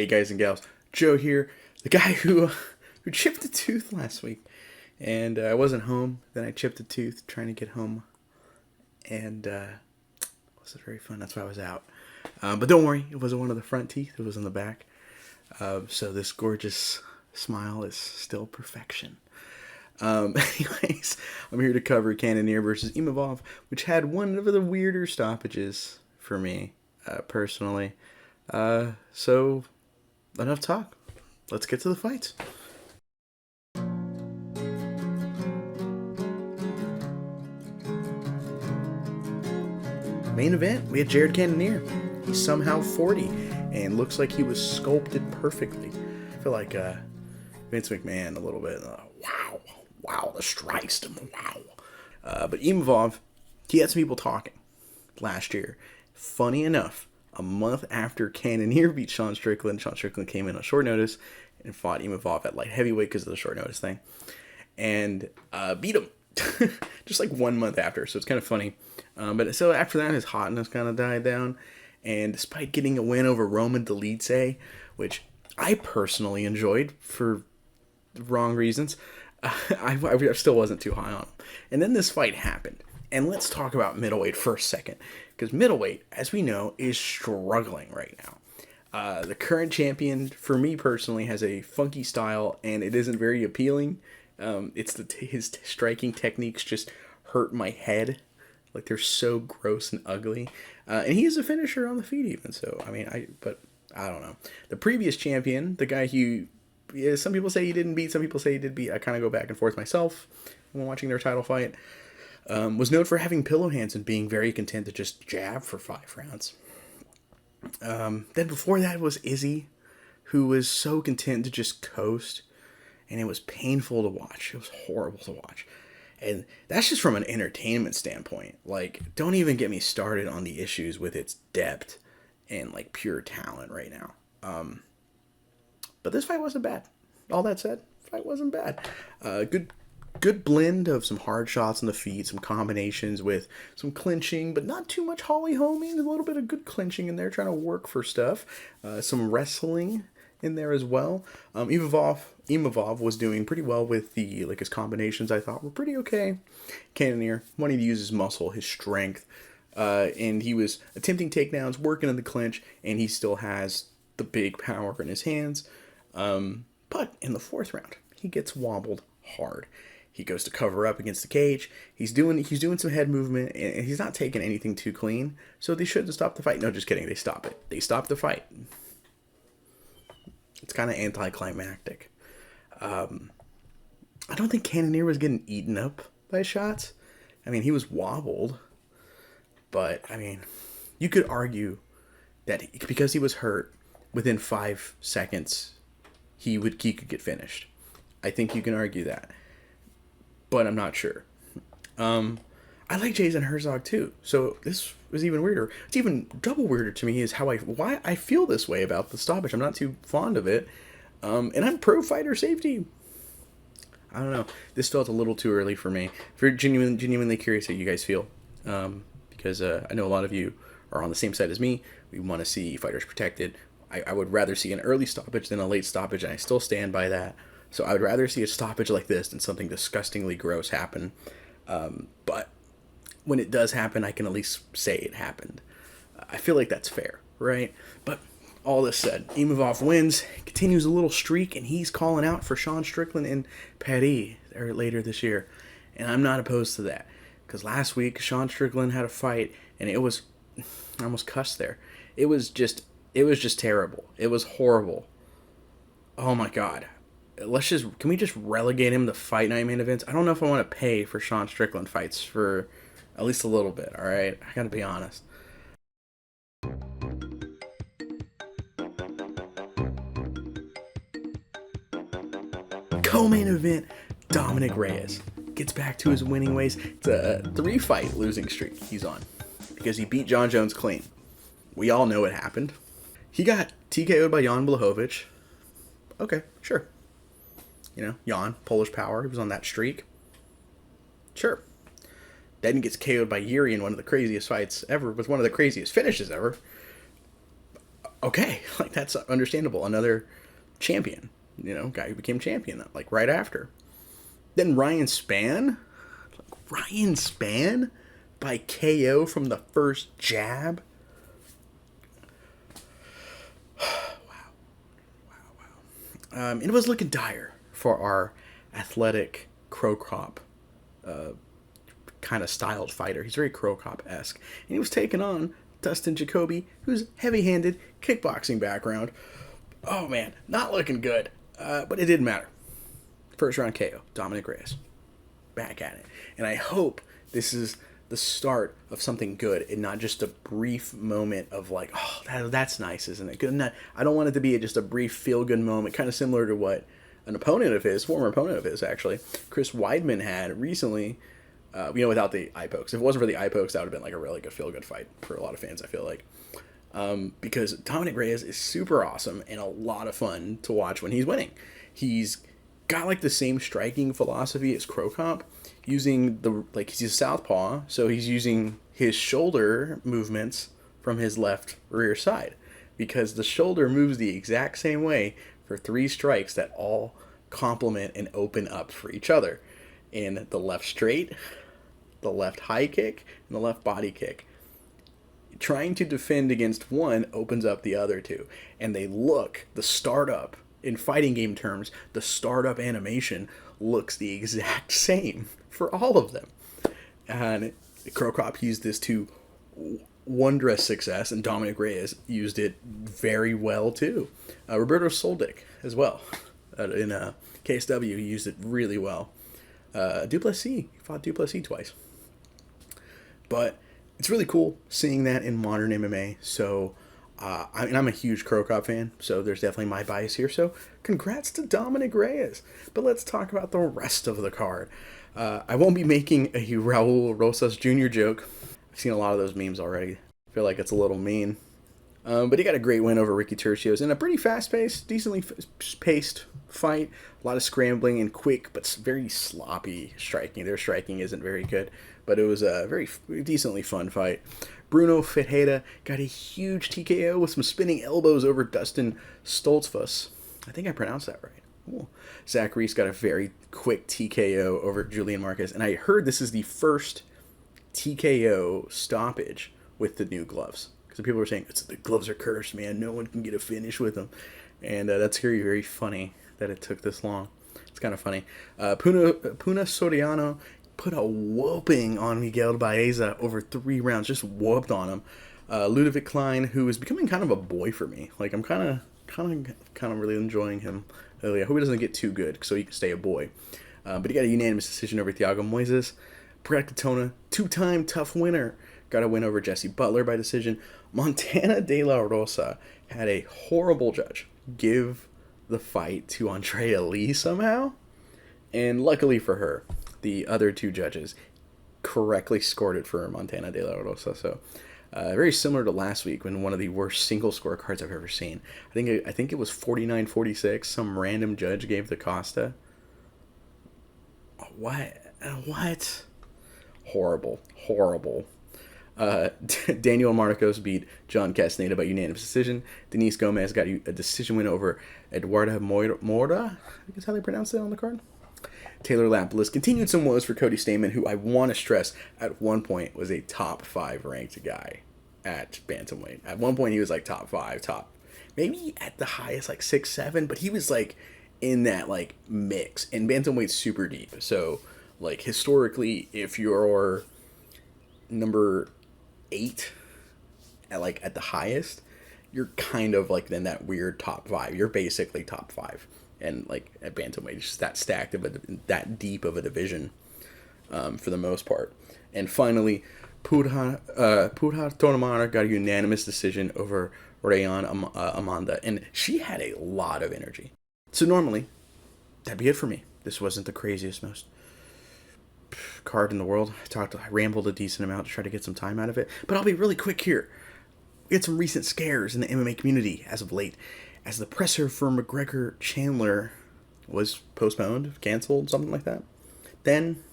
guys and gals, Joe here, the guy who chipped a tooth last week, and I wasn't home. Then I chipped a tooth trying to get home, and it wasn't very fun. That's why I was out. But don't worry, it wasn't one of the front teeth. It was in the back. So this gorgeous smile is still perfection. Anyways, I'm here to cover Cannonier versus Imavov, which had one of the weirder stoppages for me, personally. So, enough talk. Let's get to the fights. Main event, we had Jared Cannonier. He's somehow 40 and looks like he was sculpted perfectly. I feel like Vince McMahon a little bit. Wow, the strikes to him, wow. But Imavov, he had some people talking last year. Funny enough, a month after Cannonier beat Sean Strickland came in on short notice and fought Imavov at light heavyweight because of the short notice thing. And beat him just like 1 month after, so it's kind of funny. But so after that, his hotness kind of died down. And despite getting a win over Roman Dolidze, which I personally enjoyed for wrong reasons, I still wasn't too high on him. And then this fight happened. And let's talk about middleweight for a second. Because middleweight, as we know, is struggling right now. The current champion, for me personally, has a funky style, and it isn't very appealing. His striking techniques just hurt my head. Like, they're so gross and ugly. And he is a finisher on the feet even. So, I don't know. The previous champion, the guy who, some people say he didn't beat, some people say he did beat. I kind of go back and forth myself when watching their title fight. Was known for having pillow hands and being very content to just jab for 5 rounds. Then before that was Izzy, who was so content to just coast. And it was painful to watch. It was horrible to watch. And that's just from an entertainment standpoint. Like, don't even get me started on the issues with its depth and, like, pure talent right now. But this fight wasn't bad. All that said, fight wasn't bad. Good blend of some hard shots on the feet, some combinations with some clinching, but not too much holly-homing. A little bit of good clinching in there, trying to work for stuff. Some wrestling in there as well. Imavov was doing pretty well with his combinations. I thought were pretty okay. Cannonier wanting to use his muscle, his strength, and he was attempting takedowns, working in the clinch, and he still has the big power in his hands. But in the 4th round, he gets wobbled hard. He goes to cover up against the cage. He's doing some head movement, and he's not taking anything too clean. So they shouldn't stop the fight. No, just kidding. They stop it. They stop the fight. It's kind of anticlimactic. I don't think Cannonier was getting eaten up by shots. I mean, he was wobbled. But, I mean, you could argue that because he was hurt, within 5 seconds, he could get finished. I think you can argue that. But I'm not sure. I like Jason Herzog too. So this was even weirder. It's even double weirder to me is why I feel this way about the stoppage. I'm not too fond of it. And I'm pro fighter safety. I don't know. This felt a little too early for me. Very genuinely curious how you guys feel. Because I know a lot of you are on the same side as me. We want to see fighters protected. I would rather see an early stoppage than a late stoppage, and I still stand by that. So I would rather see a stoppage like this than something disgustingly gross happen. But when it does happen, I can at least say it happened. I feel like that's fair, right? But all this said, Imavov wins, continues a little streak, and he's calling out for Sean Strickland in Paris later this year. And I'm not opposed to that. Because last week, Sean Strickland had a fight, and it was... I almost cussed there. It was just terrible. It was horrible. Oh my God. Can we just relegate him to Fight Night main events? I don't know if I want to pay for Sean Strickland fights for at least a little bit, alright? I gotta be honest. Co-main event, Dominick Reyes gets back to his winning ways. It's a 3-fight losing streak he's on because he beat John Jones clean. We all know what happened. He got TKO'd by Jan Blachowicz. Okay, sure. You know, Jan, Polish power, he was on that streak. Sure. Then he gets KO'd by Yuri in one of the craziest fights ever, with one of the craziest finishes ever. Okay, like that's understandable. Another champion, guy who became champion like right after. Then Ryan Spann, Ryan Spann by KO from the first jab. It was looking dire for our athletic Crow Cop kind of styled fighter. He's very Crow Cop-esque. And he was taking on Dustin Jacoby, who's heavy-handed, kickboxing background. Oh, man, not looking good. But it didn't matter. First round KO, Dominick Reyes. Back at it. And I hope this is the start of something good and not just a brief moment of like, oh, that's nice, isn't it? Good. I don't want it to be just a brief feel-good moment, kind of similar to what an opponent of his, former opponent of his actually, Chris Weidman had recently, without the eye pokes. If it wasn't for the eye pokes, that would have been like a really good feel-good fight for a lot of fans, I feel like. Because Dominick Reyes is super awesome and a lot of fun to watch when he's winning. He's got like the same striking philosophy as Crow Cop, using he's a southpaw, so he's using his shoulder movements from his left rear side, because the shoulder moves the exact same way for 3 strikes that all complement and open up for each other. In the left straight, the left high kick, and the left body kick. Trying to defend against one opens up the other two. And the startup, in fighting game terms, the startup animation looks the exact same for all of them. And Crow Cop used this to wondrous success, and Dominick Reyes used it very well too. Roberto Soldic as well. In KSW, he used it really well. Duplessis fought Duplessis twice. But it's really cool seeing that in modern MMA. So, I'm a huge Crow Cop fan, so there's definitely my bias here. So, congrats to Dominick Reyes. But let's talk about the rest of the card. I won't be making a Raul Rosas Jr. joke. I've seen a lot of those memes already. I feel like it's a little mean. But he got a great win over Ricky Tercios in a pretty fast-paced, decently paced fight. A lot of scrambling and quick, but very sloppy striking. Their striking isn't very good, but it was a very decently fun fight. Bruno Ferreira got a huge TKO with some spinning elbows over Dustin Stoltzfus. I think I pronounced that right. Cool. Zach Reese got a very quick TKO over Julian Marquez, and I heard this is the first TKO stoppage with the new gloves. So people were saying, the gloves are cursed, man. No one can get a finish with them. And that's very, very funny that it took this long. It's kind of funny. Puna Soriano put a whooping on Miguel Baeza over 3 rounds. Just whooped on him. Ludovic Klein, who is becoming kind of a boy for me. Like, I'm kind of really enjoying him. I hope he doesn't get too good so he can stay a boy. But he got a unanimous decision over Thiago Moises. Brett Katona, 2-time tough winner, got a win over Jesse Butler by decision. Montana De La Rosa had a horrible judge give the fight to Andrea Lee somehow. And luckily for her, the other 2 judges correctly scored it for Montana De La Rosa. So very similar to last week when one of the worst single scorecards I've ever seen. I think it was 49-46. Some random judge gave the Costa. What? Horrible. Daniel Marcos beat John Castaneda by unanimous decision. Denise Gomez got a decision win over Eduarda Moura. I guess how they pronounce it on the card. Taylor Lapilus continued some woes for Cody Stamann, who I want to stress at one point was a top 5 ranked guy at bantamweight. At one point he was like top 5, maybe at the highest like 6, 7, but he was like in that like mix. And bantamweight's super deep, so like historically, if you're number 8 at the highest, you're kind of like in that weird top 5. You're basically top 5, and like at bantamweight, it's just that stacked that deep of a division for the most part. And finally, Purha Tonamara got a unanimous decision over Rayan Amanda, and she had a lot of energy. So normally, that'd be it for me. This wasn't the craziest, most card in the world. I rambled a decent amount to try to get some time out of it, but I'll be really quick here. We had some recent scares in the MMA community as of late, as the presser for McGregor Chandler was postponed, canceled, something like that. Then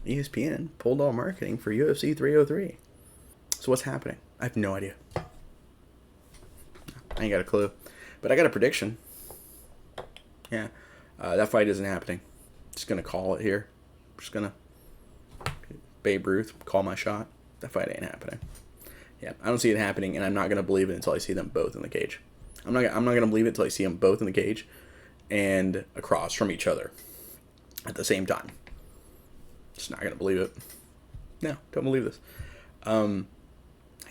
ESPN pulled all marketing for UFC 303. So what's happening? I have no idea. I ain't got a clue. But I got a prediction. Yeah. That fight isn't happening. Just going to call it here. Just going to Babe Ruth, call my shot. That fight ain't happening. Yeah, I don't see it happening, and I'm not going to believe it until I see them both in the cage. I'm not going to believe it until I see them both in the cage and across from each other at the same time. Just not going to believe it. No, don't believe this. I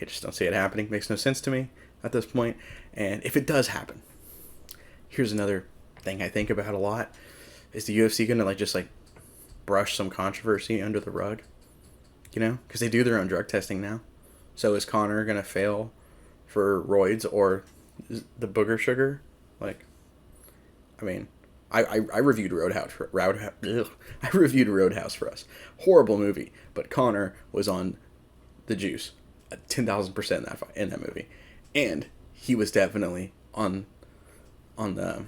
just don't see it happening. Makes no sense to me at this point. And if it does happen, here's another thing I think about a lot. Is the UFC going to just brush some controversy under the rug? You know? Because they do their own drug testing now. So is Conor going to fail for roids or the booger sugar? I mean, I reviewed Roadhouse for us. Horrible movie, but Conor was on the juice, 10,000% in that movie, and he was definitely on the.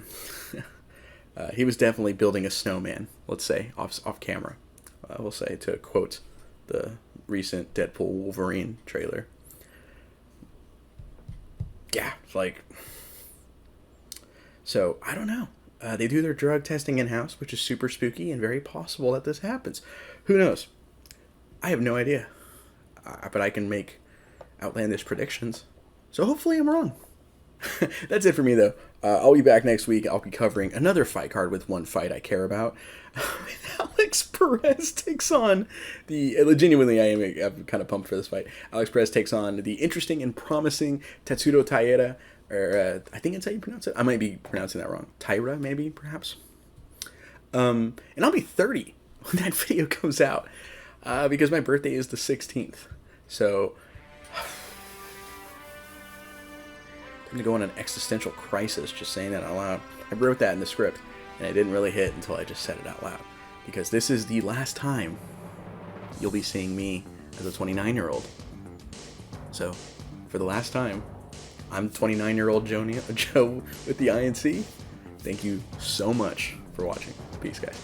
He was definitely building a snowman. Let's say off camera. We'll say, to quote the recent Deadpool Wolverine trailer. Yeah, so I don't know. They do their drug testing in-house, which is super spooky and very possible that this happens. Who knows? I have no idea. But I can make outlandish predictions. So hopefully I'm wrong. That's it for me, though. I'll be back next week. I'll be covering another fight card with one fight I care about. Alex Perez takes on genuinely, I'm kind of pumped for this fight. Alex Perez takes on the interesting and promising Tetsudo Taira. Or, I think that's how you pronounce it. I might be pronouncing that wrong. Taira, maybe, perhaps. And I'll be 30 when that video comes out. Because my birthday is the 16th. So, I'm going to go on an existential crisis just saying that out loud. I wrote that in the script, and it didn't really hit until I just said it out loud. Because this is the last time you'll be seeing me as a 29-year-old. So, for the last time, I'm 29-year-old Joe with the INC. Thank you so much for watching. Peace, guys.